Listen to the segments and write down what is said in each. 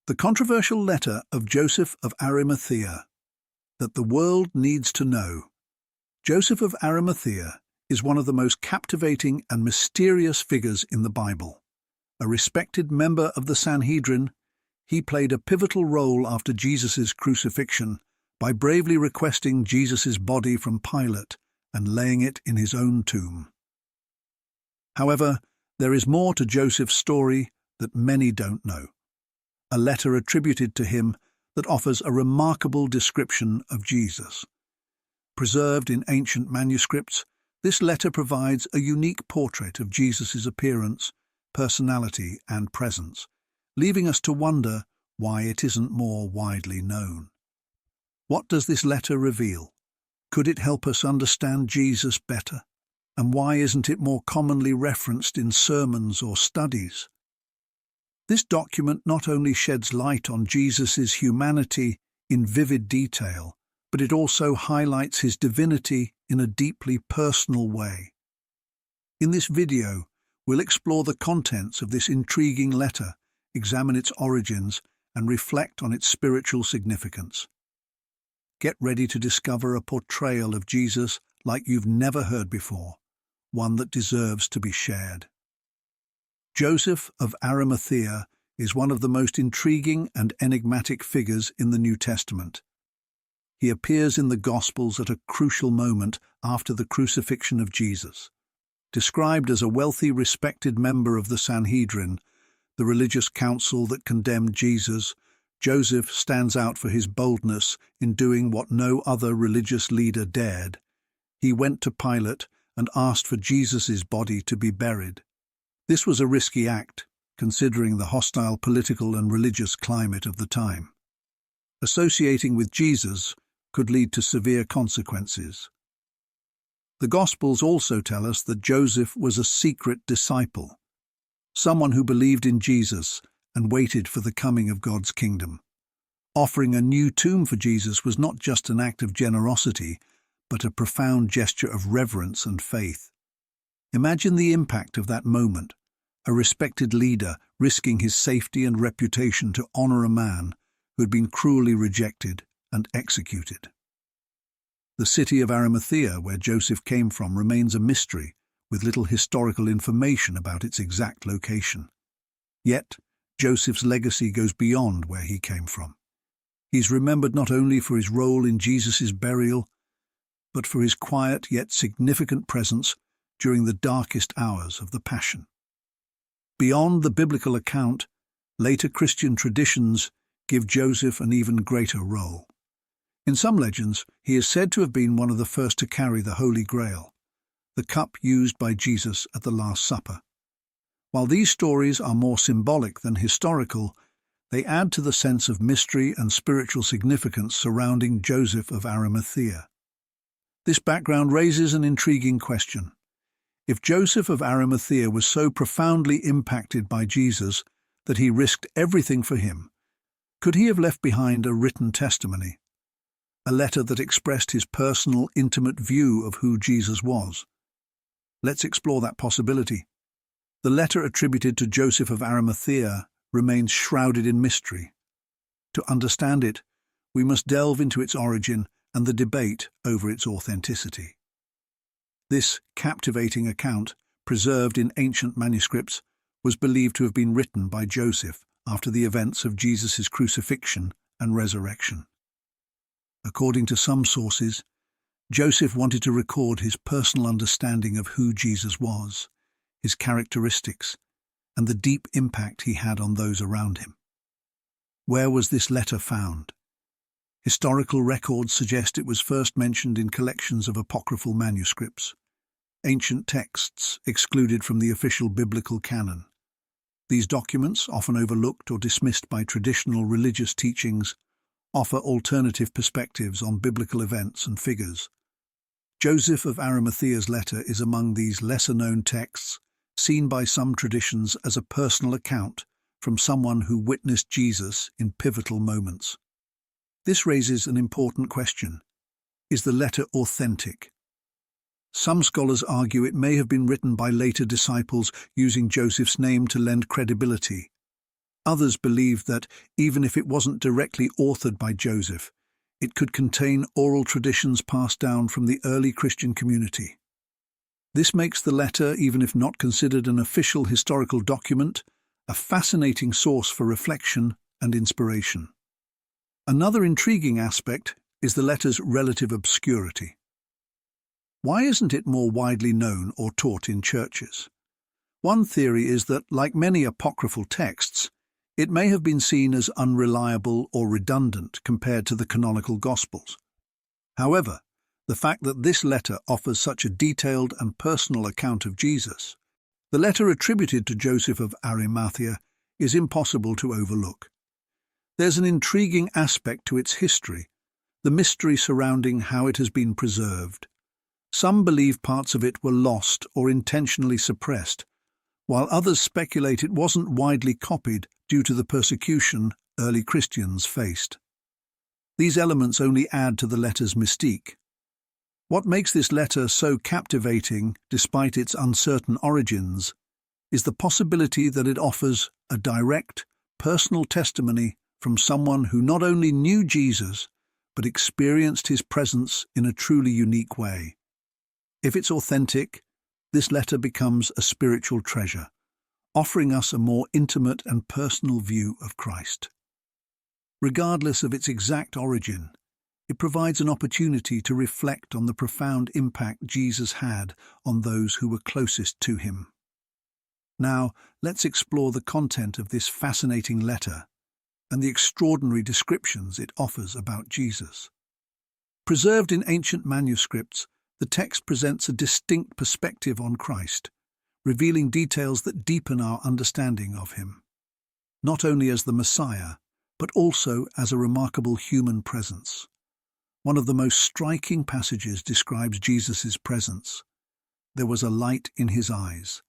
The controversial letter of Joseph of Arimathea that the world needs to know. Joseph of Arimathea is one of the most captivating and mysterious figures in the Bible. A respected member of the Sanhedrin, he played a pivotal role after Jesus' crucifixion by bravely requesting Jesus' body from Pilate and laying it in his own tomb. However, there is more to Joseph's story that many don't know. A letter attributed to him that offers a remarkable description of Jesus. Preserved in ancient manuscripts, this letter provides a unique portrait of Jesus' appearance, personality, and presence, leaving us to wonder why it isn't more widely known. What does this letter reveal? Could it help us understand Jesus better? And why isn't it more commonly referenced in sermons or studies? This document not only sheds light on Jesus' humanity in vivid detail, but it also highlights his divinity in a deeply personal way. In this video, we'll explore the contents of this intriguing letter, examine its origins, and reflect on its spiritual significance. Get ready to discover a portrayal of Jesus like you've never heard before, one that deserves to be shared. Joseph of Arimathea is one of the most intriguing and enigmatic figures in the New Testament. He appears in the Gospels at a crucial moment after the crucifixion of Jesus. Described as a wealthy, respected member of the Sanhedrin, the religious council that condemned Jesus, Joseph stands out for his boldness in doing what no other religious leader dared. He went to Pilate and asked for Jesus' body to be buried. This was a risky act, considering the hostile political and religious climate of the time. Associating with Jesus could lead to severe consequences. The Gospels also tell us that Joseph was a secret disciple, someone who believed in Jesus and waited for the coming of God's kingdom. Offering a new tomb for Jesus was not just an act of generosity, but a profound gesture of reverence and faith. Imagine the impact of that moment, a respected leader risking his safety and reputation to honor a man who had been cruelly rejected and executed. The city of Arimathea, where Joseph came from, remains a mystery, with little historical information about its exact location. Yet, Joseph's legacy goes beyond where he came from. He's remembered not only for his role in Jesus' burial, but for his quiet yet significant presence during the darkest hours of the Passion. Beyond the biblical account, later Christian traditions give Joseph an even greater role. In some legends, he is said to have been one of the first to carry the Holy Grail, the cup used by Jesus at the Last Supper. While these stories are more symbolic than historical, they add to the sense of mystery and spiritual significance surrounding Joseph of Arimathea. This background raises an intriguing question. If Joseph of Arimathea was so profoundly impacted by Jesus that he risked everything for him, could he have left behind a written testimony, a letter that expressed his personal, intimate view of who Jesus was? Let's explore that possibility. The letter attributed to Joseph of Arimathea remains shrouded in mystery. To understand it, we must delve into its origin and the debate over its authenticity. This captivating account, preserved in ancient manuscripts, was believed to have been written by Joseph after the events of Jesus' crucifixion and resurrection. According to some sources, Joseph wanted to record his personal understanding of who Jesus was, his characteristics, and the deep impact he had on those around him. Where was this letter found? Historical records suggest it was first mentioned in collections of apocryphal manuscripts, ancient texts excluded from the official biblical canon. These documents, often overlooked or dismissed by traditional religious teachings, offer alternative perspectives on biblical events and figures. Joseph of Arimathea's letter is among these lesser-known texts, seen by some traditions as a personal account from someone who witnessed Jesus in pivotal moments. This raises an important question. Is the letter authentic? Some scholars argue it may have been written by later disciples using Joseph's name to lend credibility. Others believed that, even if it wasn't directly authored by Joseph, it could contain oral traditions passed down from the early Christian community. This makes the letter, even if not considered an official historical document, a fascinating source for reflection and inspiration. Another intriguing aspect is the letter's relative obscurity. Why isn't it more widely known or taught in churches? One theory is that, like many apocryphal texts, it may have been seen as unreliable or redundant compared to the canonical Gospels. However, the fact that this letter offers such a detailed and personal account of Jesus, the letter attributed to Joseph of Arimathea, is impossible to overlook. There's an intriguing aspect to its history, the mystery surrounding how it has been preserved. Some believe parts of it were lost or intentionally suppressed, while others speculate it wasn't widely copied due to the persecution early Christians faced. These elements only add to the letter's mystique. What makes this letter so captivating, despite its uncertain origins, is the possibility that it offers a direct, personal testimony from someone who not only knew Jesus, but experienced his presence in a truly unique way. If it's authentic, this letter becomes a spiritual treasure, offering us a more intimate and personal view of Christ. Regardless of its exact origin, it provides an opportunity to reflect on the profound impact Jesus had on those who were closest to him. Now, let's explore the content of this fascinating letter and the extraordinary descriptions it offers about Jesus. Preserved in ancient manuscripts, the text presents a distinct perspective on Christ, revealing details that deepen our understanding of him, not only as the Messiah, but also as a remarkable human presence. One of the most striking passages describes Jesus' presence. There was a light in his eyes,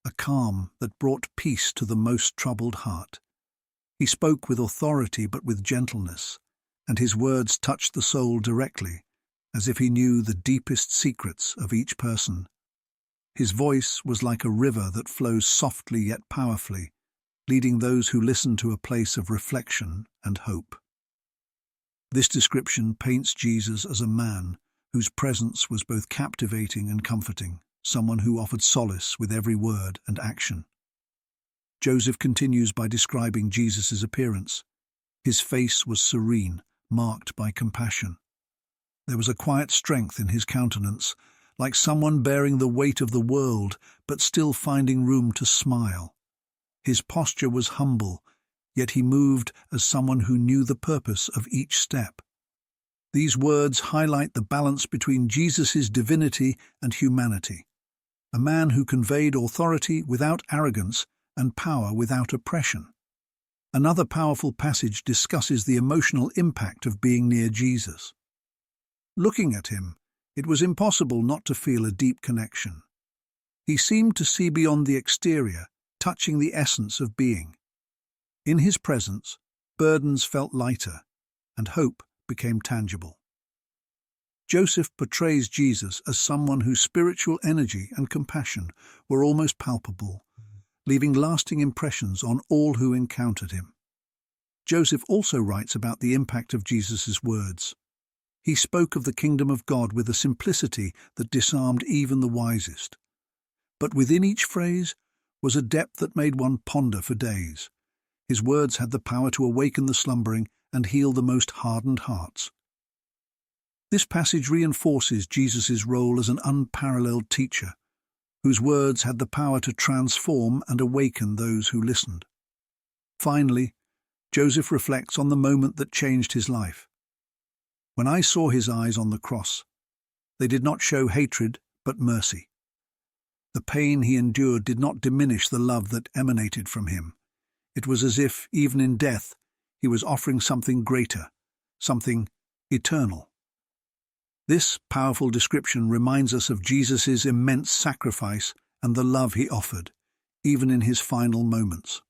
a calm that brought peace to the most troubled heart. He spoke with authority but with gentleness, and his words touched the soul directly, as if he knew the deepest secrets of each person. His voice was like a river that flows softly yet powerfully, leading those who listen to a place of reflection and hope. This description paints Jesus as a man whose presence was both captivating and comforting, someone who offered solace with every word and action. Joseph continues by describing Jesus' appearance. His face was serene, marked by compassion. There was a quiet strength in his countenance, like someone bearing the weight of the world, but still finding room to smile. His posture was humble, yet he moved as someone who knew the purpose of each step. These words highlight the balance between Jesus' divinity and humanity, a man who conveyed authority without arrogance and power without oppression. Another powerful passage discusses the emotional impact of being near Jesus. Looking at him, it was impossible not to feel a deep connection. He seemed to see beyond the exterior, touching the essence of being. In his presence, burdens felt lighter, and hope became tangible. Joseph portrays Jesus as someone whose spiritual energy and compassion were almost palpable, leaving lasting impressions on all who encountered him. Joseph also writes about the impact of Jesus' words. He spoke of the kingdom of God with a simplicity that disarmed even the wisest. But within each phrase was a depth that made one ponder for days. His words had the power to awaken the slumbering and heal the most hardened hearts. This passage reinforces Jesus' role as an unparalleled teacher, whose words had the power to transform and awaken those who listened. Finally, Joseph reflects on the moment that changed his life. When I saw his eyes on the cross, they did not show hatred but mercy. The pain he endured did not diminish the love that emanated from him. It was as if, even in death, he was offering something greater, something eternal. This powerful description reminds us of Jesus' immense sacrifice and the love he offered, even in his final moments.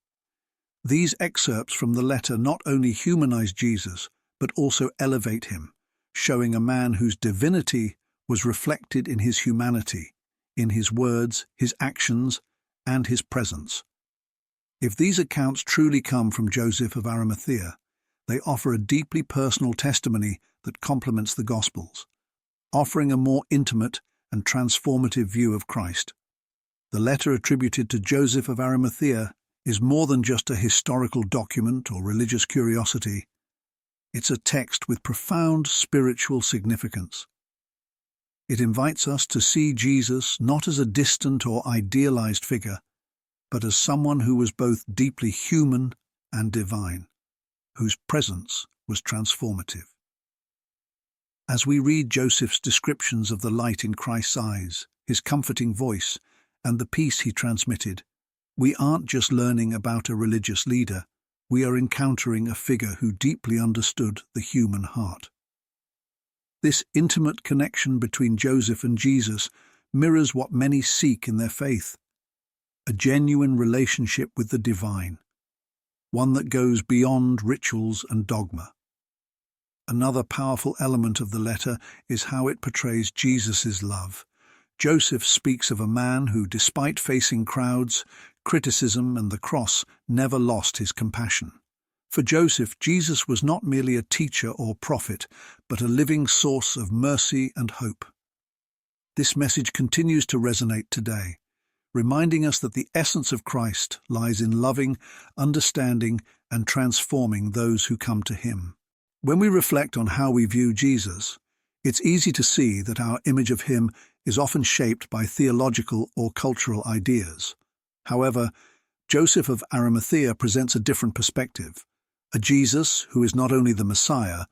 These excerpts from the letter not only humanize Jesus, but also elevate him, showing a man whose divinity was reflected in his humanity, in his words, his actions, and his presence. If these accounts truly come from Joseph of Arimathea, they offer a deeply personal testimony that complements the Gospels, offering a more intimate and transformative view of Christ. The letter attributed to Joseph of Arimathea is more than just a historical document or religious curiosity. It's a text with profound spiritual significance. It invites us to see Jesus not as a distant or idealized figure, but as someone who was both deeply human and divine, whose presence was transformative. As we read Joseph's descriptions of the light in Christ's eyes, his comforting voice, and the peace he transmitted, we aren't just learning about a religious leader, we are encountering a figure who deeply understood the human heart. This intimate connection between Joseph and Jesus mirrors what many seek in their faith, a genuine relationship with the divine, one that goes beyond rituals and dogma. Another powerful element of the letter is how it portrays Jesus' love. Joseph speaks of a man who, despite facing crowds, criticism, and the cross, never lost his compassion. For Joseph, Jesus was not merely a teacher or prophet, but a living source of mercy and hope. This message continues to resonate today, reminding us that the essence of Christ lies in loving, understanding, and transforming those who come to him. When we reflect on how we view Jesus, it's easy to see that our image of him is often shaped by theological or cultural ideas. However, Joseph of Arimathea presents a different perspective, a Jesus who is not only the Messiah,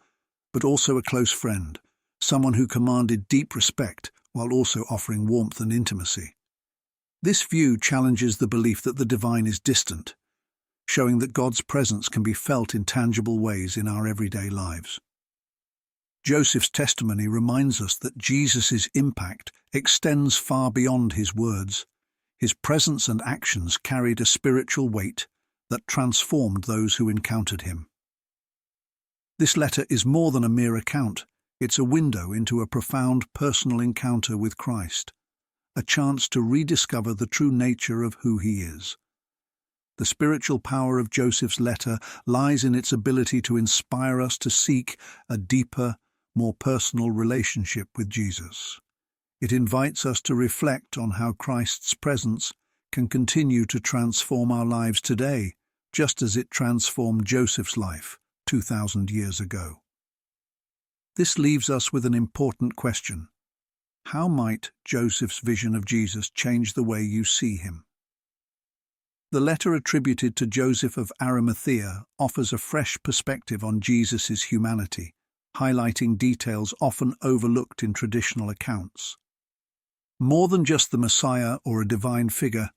but also a close friend, someone who commanded deep respect while also offering warmth and intimacy. This view challenges the belief that the divine is distant, showing that God's presence can be felt in tangible ways in our everyday lives. Joseph's testimony reminds us that Jesus' impact extends far beyond his words. His presence and actions carried a spiritual weight that transformed those who encountered him. This letter is more than a mere account. It's a window into a profound personal encounter with Christ, a chance to rediscover the true nature of who he is. The spiritual power of Joseph's letter lies in its ability to inspire us to seek a deeper, more personal relationship with Jesus. It invites us to reflect on how Christ's presence can continue to transform our lives today, just as it transformed Joseph's life 2,000 years ago. This leaves us with an important question. How might Joseph's vision of Jesus change the way you see him? The letter attributed to Joseph of Arimathea offers a fresh perspective on Jesus' humanity, highlighting details often overlooked in traditional accounts. More than just the Messiah or a divine figure,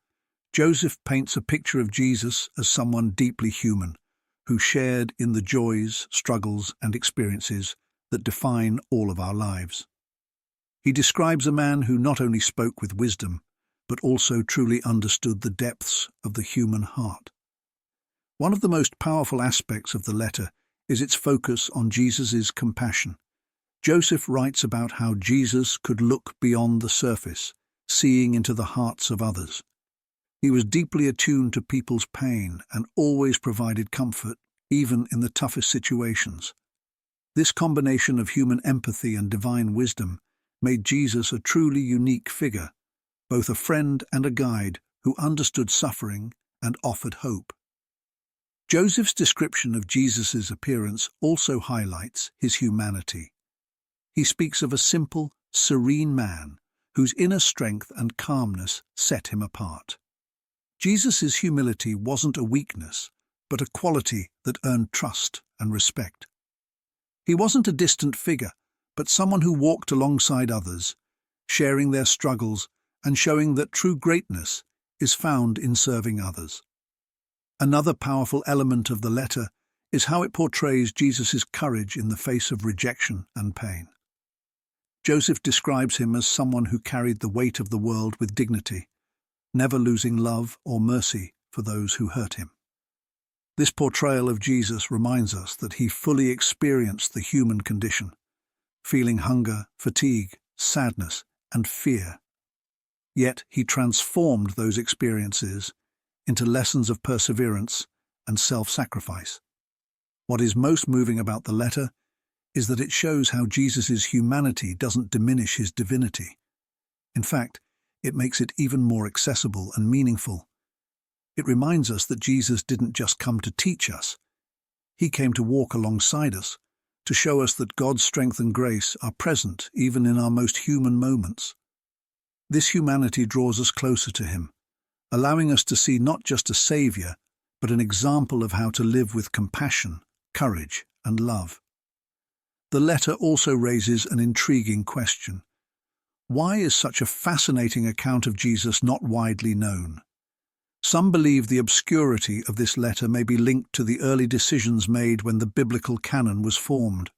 Joseph paints a picture of Jesus as someone deeply human, who shared in the joys, struggles, and experiences that define all of our lives. He describes a man who not only spoke with wisdom, but also truly understood the depths of the human heart. One of the most powerful aspects of the letter is its focus on Jesus' compassion. Joseph writes about how Jesus could look beyond the surface, seeing into the hearts of others. He was deeply attuned to people's pain and always provided comfort, even in the toughest situations. This combination of human empathy and divine wisdom made Jesus a truly unique figure, both a friend and a guide who understood suffering and offered hope. Joseph's description of Jesus' appearance also highlights his humanity. He speaks of a simple, serene man whose inner strength and calmness set him apart. Jesus' humility wasn't a weakness, but a quality that earned trust and respect. He wasn't a distant figure, but someone who walked alongside others, sharing their struggles and showing that true greatness is found in serving others. Another powerful element of the letter is how it portrays Jesus' courage in the face of rejection and pain. Joseph describes him as someone who carried the weight of the world with dignity, never losing love or mercy for those who hurt him. This portrayal of Jesus reminds us that he fully experienced the human condition, feeling hunger, fatigue, sadness, and fear. Yet he transformed those experiences into lessons of perseverance and self-sacrifice. What is most moving about the letter is that it shows how Jesus' humanity doesn't diminish his divinity. In fact, it makes it even more accessible and meaningful. It reminds us that Jesus didn't just come to teach us. He came to walk alongside us, to show us that God's strength and grace are present even in our most human moments. This humanity draws us closer to him, allowing us to see not just a Saviour, but an example of how to live with compassion, courage, and love. The letter also raises an intriguing question. Why is such a fascinating account of Jesus not widely known? Some believe the obscurity of this letter may be linked to the early decisions made when the biblical canon was formed.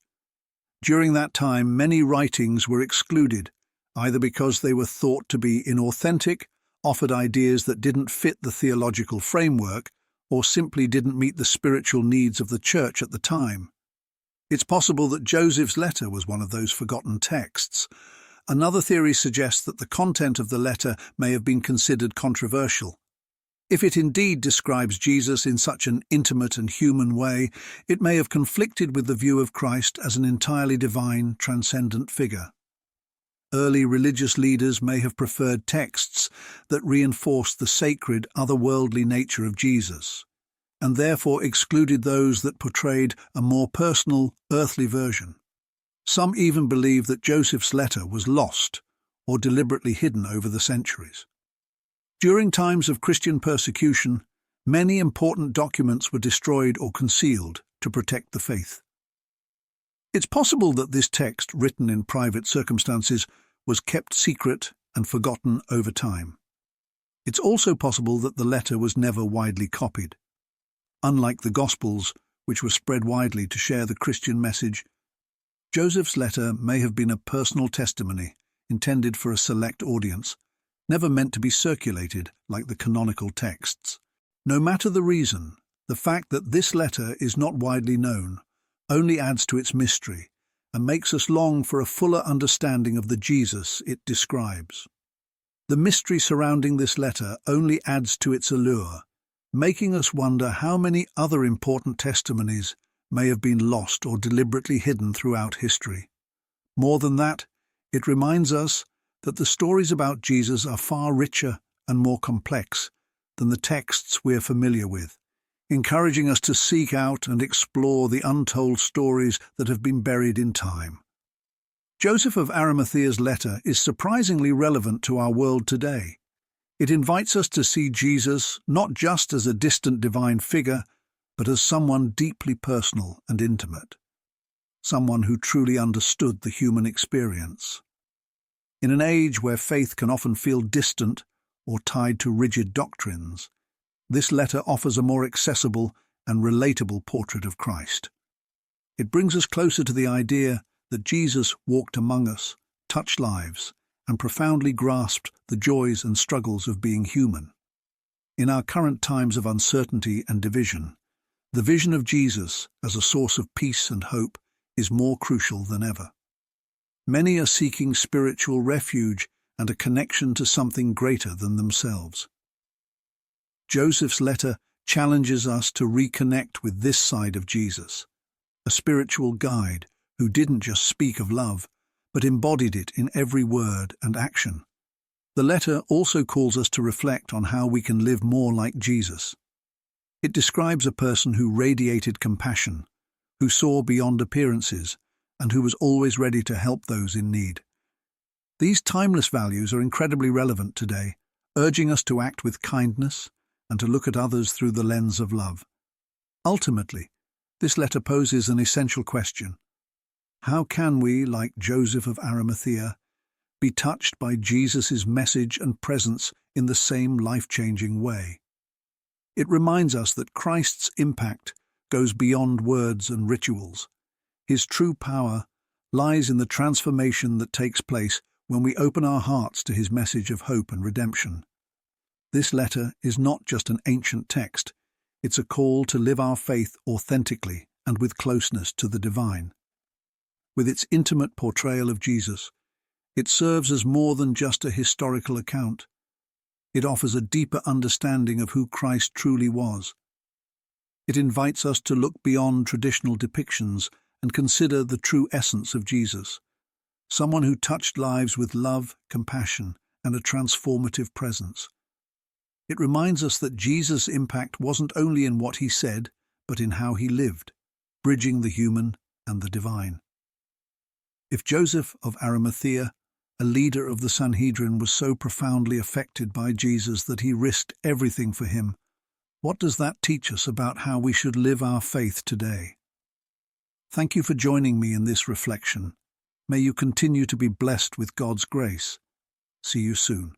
During that time, many writings were excluded, either because they were thought to be inauthentic, offered ideas that didn't fit the theological framework, or simply didn't meet the spiritual needs of the church at the time. It's possible that Joseph's letter was one of those forgotten texts. Another theory suggests that the content of the letter may have been considered controversial. If it indeed describes Jesus in such an intimate and human way, it may have conflicted with the view of Christ as an entirely divine, transcendent figure. Early religious leaders may have preferred texts that reinforced the sacred, otherworldly nature of Jesus, and therefore excluded those that portrayed a more personal, earthly version. Some even believe that Joseph's letter was lost or deliberately hidden over the centuries. During times of Christian persecution, many important documents were destroyed or concealed to protect the faith. It's possible that this text, written in private circumstances, was kept secret and forgotten over time. It's also possible that the letter was never widely copied. Unlike the Gospels, which were spread widely to share the Christian message, Joseph's letter may have been a personal testimony intended for a select audience, never meant to be circulated like the canonical texts. No matter the reason, the fact that this letter is not widely known only adds to its mystery and makes us long for a fuller understanding of the Jesus it describes. The mystery surrounding this letter only adds to its allure, making us wonder how many other important testimonies may have been lost or deliberately hidden throughout history. More than that, it reminds us that the stories about Jesus are far richer and more complex than the texts we're familiar with, encouraging us to seek out and explore the untold stories that have been buried in time. Joseph of Arimathea's letter is surprisingly relevant to our world today. It invites us to see Jesus not just as a distant divine figure, but as someone deeply personal and intimate, someone who truly understood the human experience. In an age where faith can often feel distant or tied to rigid doctrines, this letter offers a more accessible and relatable portrait of Christ. It brings us closer to the idea that Jesus walked among us, touched lives, and profoundly grasped the joys and struggles of being human. In our current times of uncertainty and division, the vision of Jesus as a source of peace and hope is more crucial than ever. Many are seeking spiritual refuge and a connection to something greater than themselves. Joseph's letter challenges us to reconnect with this side of Jesus, a spiritual guide who didn't just speak of love, but embodied it in every word and action. The letter also calls us to reflect on how we can live more like Jesus. It describes a person who radiated compassion, who saw beyond appearances, and who was always ready to help those in need. These timeless values are incredibly relevant today, urging us to act with kindness and to look at others through the lens of love. Ultimately, this letter poses an essential question. How can we, like Joseph of Arimathea, be touched by Jesus' message and presence in the same life-changing way? It reminds us that Christ's impact goes beyond words and rituals. His true power lies in the transformation that takes place when we open our hearts to his message of hope and redemption. This letter is not just an ancient text, it's a call to live our faith authentically and with closeness to the divine. With its intimate portrayal of Jesus, it serves as more than just a historical account. It offers a deeper understanding of who Christ truly was. It invites us to look beyond traditional depictions and consider the true essence of Jesus, someone who touched lives with love, compassion, and a transformative presence. It reminds us that Jesus' impact wasn't only in what he said, but in how he lived, bridging the human and the divine. If Joseph of Arimathea, a leader of the Sanhedrin, was so profoundly affected by Jesus that he risked everything for him, what does that teach us about how we should live our faith today? Thank you for joining me in this reflection. May you continue to be blessed with God's grace. See you soon.